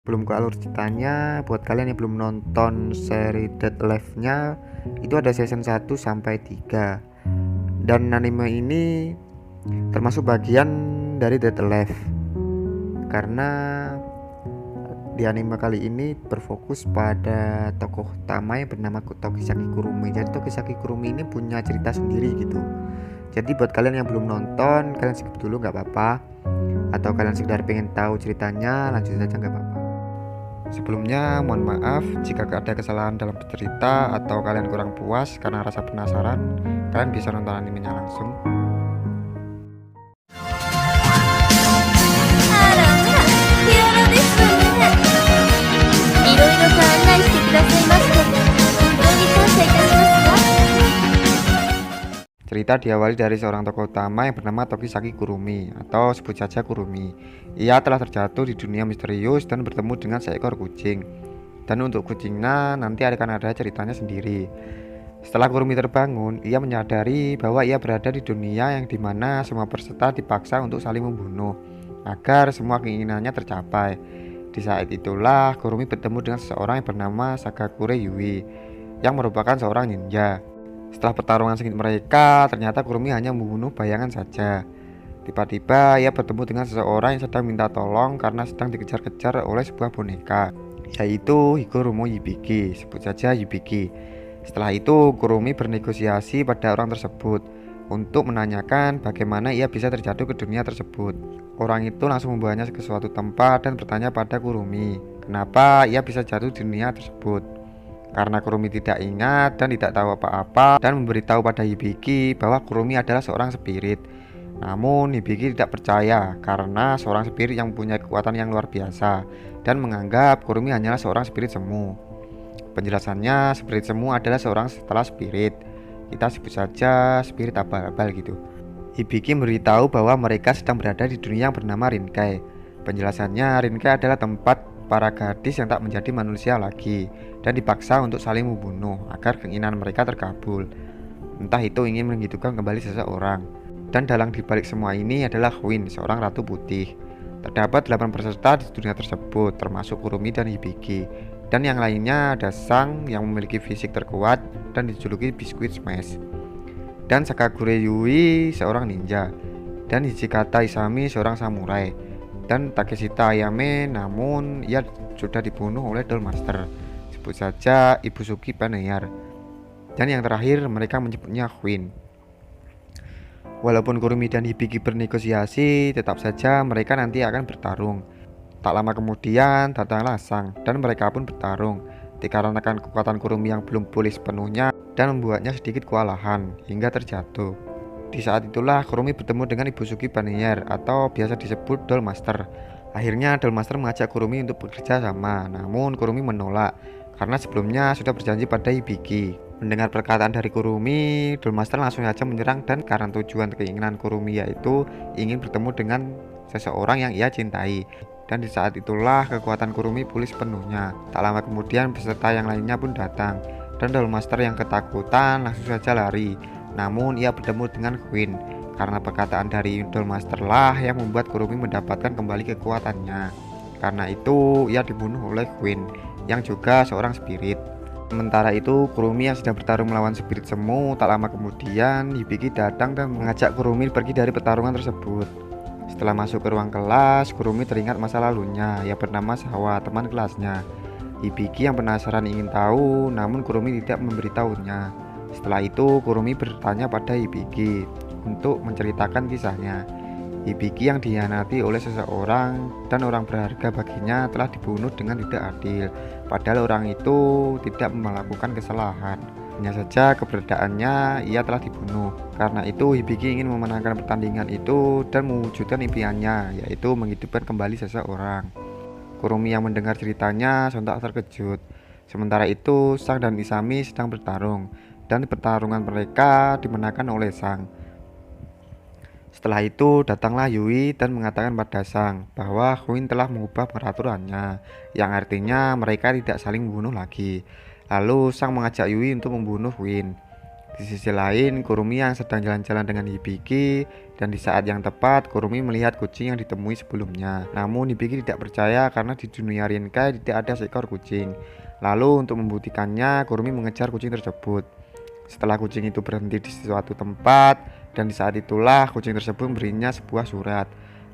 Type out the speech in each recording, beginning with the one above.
Belum ke alur ceritanya, buat kalian yang belum nonton seri Dead Life-nya, itu ada season 1 sampai 3. Dan anime ini termasuk bagian dari Dead Life. Karena di anime kali ini berfokus pada tokoh utama yang bernama Tokisaki Kurumi. Jadi Tokisaki Kurumi ini punya cerita sendiri gitu. Jadi buat kalian yang belum nonton, kalian skip dulu nggak apa-apa. Atau kalian sekedar pengen tahu ceritanya, lanjut saja nggak apa-apa. Sebelumnya mohon maaf jika ada kesalahan dalam cerita atau kalian kurang puas karena rasa penasaran. Kalian bisa nonton animenya langsung. あらあら、手荒ですわね。いろいろと案内してくださいまして本当に感謝いたしますわ。 Cerita diawali dari seorang tokoh utama yang bernama Tokisaki Kurumi atau sebut saja Kurumi. Ia telah terjatuh di dunia misterius dan bertemu dengan seekor kucing. Dan untuk kucingnya nanti akan ada ceritanya sendiri. Setelah Kurumi terbangun, ia menyadari bahwa ia berada di dunia yang dimana semua peserta dipaksa untuk saling membunuh agar semua keinginannya tercapai. Di saat itulah Kurumi bertemu dengan seseorang yang bernama Sagakure Yui yang merupakan seorang ninja. Setelah pertarungan sengit mereka, ternyata Kurumi hanya membunuh bayangan saja. Tiba-tiba ia bertemu dengan seseorang yang sedang minta tolong karena sedang dikejar-kejar oleh sebuah boneka, yaitu Higurumo Yubiki, sebut saja Yubiki. Setelah itu Kurumi bernegosiasi pada orang tersebut untuk menanyakan bagaimana ia bisa terjatuh ke dunia tersebut. Orang itu langsung membawanya ke suatu tempat dan bertanya pada Kurumi kenapa ia bisa jatuh di dunia tersebut. Karena Kurumi tidak ingat dan tidak tahu apa-apa dan memberitahu pada Hibiki bahwa Kurumi adalah seorang spirit. Namun Hibiki tidak percaya karena seorang spirit yang mempunyai kekuatan yang luar biasa dan menganggap Kurumi hanyalah seorang spirit semu. Penjelasannya, spirit semu adalah seorang setelah spirit. Kita sebut saja spirit abal-abal gitu. Hibiki memberitahu bahwa mereka sedang berada di dunia yang bernama Rinkai. Penjelasannya, Rinkai adalah tempat para gadis yang tak menjadi manusia lagi dan dipaksa untuk saling membunuh agar keinginan mereka terkabul. Entah itu ingin menghidupkan kembali seseorang. Dan dalang dibalik semua ini adalah Queen, seorang ratu putih. Terdapat 8 peserta di dunia tersebut, termasuk Kurumi dan Hibiki. Dan yang lainnya ada Sang yang memiliki fisik terkuat dan dijuluki Biskuit Smash. Dan Sakagure Yui seorang ninja. Dan Hijikata Isami seorang samurai. Dan Takeshita Ayame, namun ia sudah dibunuh oleh Dollmaster, sebut saja Ibusuki Panear. Dan yang terakhir mereka menyebutnya Queen. Walaupun Kurumi dan Hibiki bernegosiasi, tetap saja mereka nanti akan bertarung. Tak lama kemudian datanglah Sang dan mereka pun bertarung. Dikarenakan kekuatan Kurumi yang belum pulih sepenuhnya dan membuatnya sedikit kewalahan hingga terjatuh. Di saat itulah Kurumi bertemu dengan Ibusuki Panear atau biasa disebut Dollmaster. Akhirnya Dollmaster mengajak Kurumi untuk bekerja sama, namun Kurumi menolak karena sebelumnya sudah berjanji pada Hibiki. Mendengar perkataan dari Kurumi, Dollmaster langsung saja menyerang dan karena tujuan keinginan Kurumi yaitu ingin bertemu dengan seseorang yang ia cintai. Dan di saat itulah kekuatan Kurumi pulih sepenuhnya. Tak lama kemudian peserta yang lainnya pun datang dan Dollmaster yang ketakutan langsung saja lari. Namun ia bertemu dengan Queen karena perkataan dari Dollmaster lah yang membuat Kurumi mendapatkan kembali kekuatannya. Karena itu ia dibunuh oleh Queen yang juga seorang spirit. Sementara itu Kurumi yang sedang bertarung melawan spirit semu, tak lama kemudian Hibiki datang dan mengajak Kurumi pergi dari pertarungan tersebut. Setelah masuk ke ruang kelas, Kurumi teringat masa lalunya yang bernama Sawa, teman kelasnya. Hibiki yang penasaran ingin tahu, namun Kurumi tidak memberitahunya. Setelah itu Kurumi bertanya pada Hibiki untuk menceritakan kisahnya. Hibiki yang dikhianati oleh seseorang dan orang berharga baginya telah dibunuh dengan tidak adil, padahal orang itu tidak melakukan kesalahan. Hanya saja keberadaannya ia telah dibunuh. Karena itu Hibiki ingin memenangkan pertandingan itu dan mewujudkan impiannya, yaitu menghidupkan kembali seseorang. Kurumi yang mendengar ceritanya sontak terkejut. Sementara itu Sang dan Isami sedang bertarung dan pertarungan mereka dimenangkan oleh Sang. Setelah itu datanglah Yui dan mengatakan pada Sang bahwa Queen telah mengubah peraturannya, yang artinya mereka tidak saling membunuh lagi. Lalu Sang mengajak Yui untuk membunuh Queen. Di sisi lain, Kurumi yang sedang jalan-jalan dengan Hibiki, dan di saat yang tepat Kurumi melihat kucing yang ditemui sebelumnya. Namun Hibiki tidak percaya karena di dunia Rinkai tidak ada seekor kucing. Lalu untuk membuktikannya, Kurumi mengejar kucing tersebut. Setelah kucing itu berhenti di suatu tempat, dan di saat itulah kucing tersebut memberinya sebuah surat.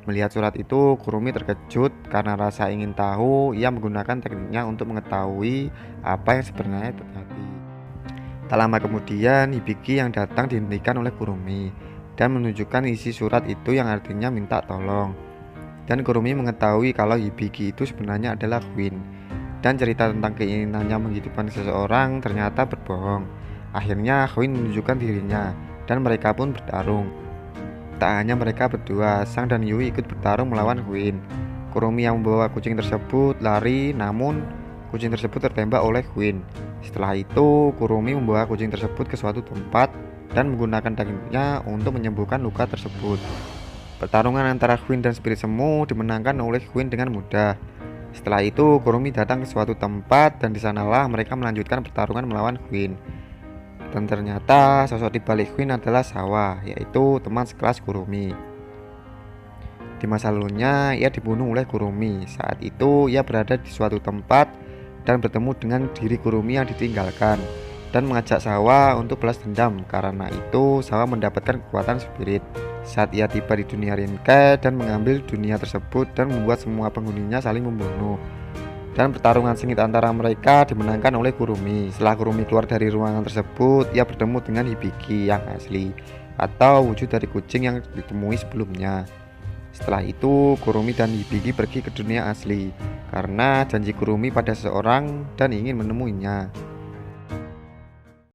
Melihat surat itu, Kurumi terkejut karena rasa ingin tahu. Ia menggunakan tekniknya untuk mengetahui apa yang sebenarnya terjadi. Tak lama kemudian, Hibiki yang datang dihentikan oleh Kurumi dan menunjukkan isi surat itu yang artinya minta tolong. Dan Kurumi mengetahui kalau Hibiki itu sebenarnya adalah Queen, dan cerita tentang keinginannya menghidupkan seseorang ternyata berbohong. Akhirnya Queen menunjukkan dirinya dan mereka pun bertarung. Tak hanya mereka berdua, Sang dan Yui ikut bertarung melawan Queen. Kurumi yang membawa kucing tersebut lari, namun kucing tersebut tertembak oleh Queen. Setelah itu, Kurumi membawa kucing tersebut ke suatu tempat dan menggunakan tekniknya untuk menyembuhkan luka tersebut. Pertarungan antara Queen dan Spirit Semu dimenangkan oleh Queen dengan mudah. Setelah itu, Kurumi datang ke suatu tempat dan di sanalah mereka melanjutkan pertarungan melawan Queen. Dan ternyata sosok di balik Queen adalah Sawa, yaitu teman sekelas Kurumi. Di masa lalunya, ia dibunuh oleh Kurumi. Saat itu, ia berada di suatu tempat dan bertemu dengan diri Kurumi yang ditinggalkan dan mengajak Sawa untuk balas dendam. Karena itu, Sawa mendapatkan kekuatan spirit saat ia tiba di dunia Rinkai dan mengambil dunia tersebut dan membuat semua penghuninya saling membunuh. Dan pertarungan sengit antara mereka dimenangkan oleh Kurumi. Setelah Kurumi keluar dari ruangan tersebut, ia bertemu dengan Hibiki yang asli atau wujud dari kucing yang ditemui sebelumnya. Setelah itu, Kurumi dan Hibiki pergi ke dunia asli karena janji Kurumi pada seseorang dan ingin menemuinya.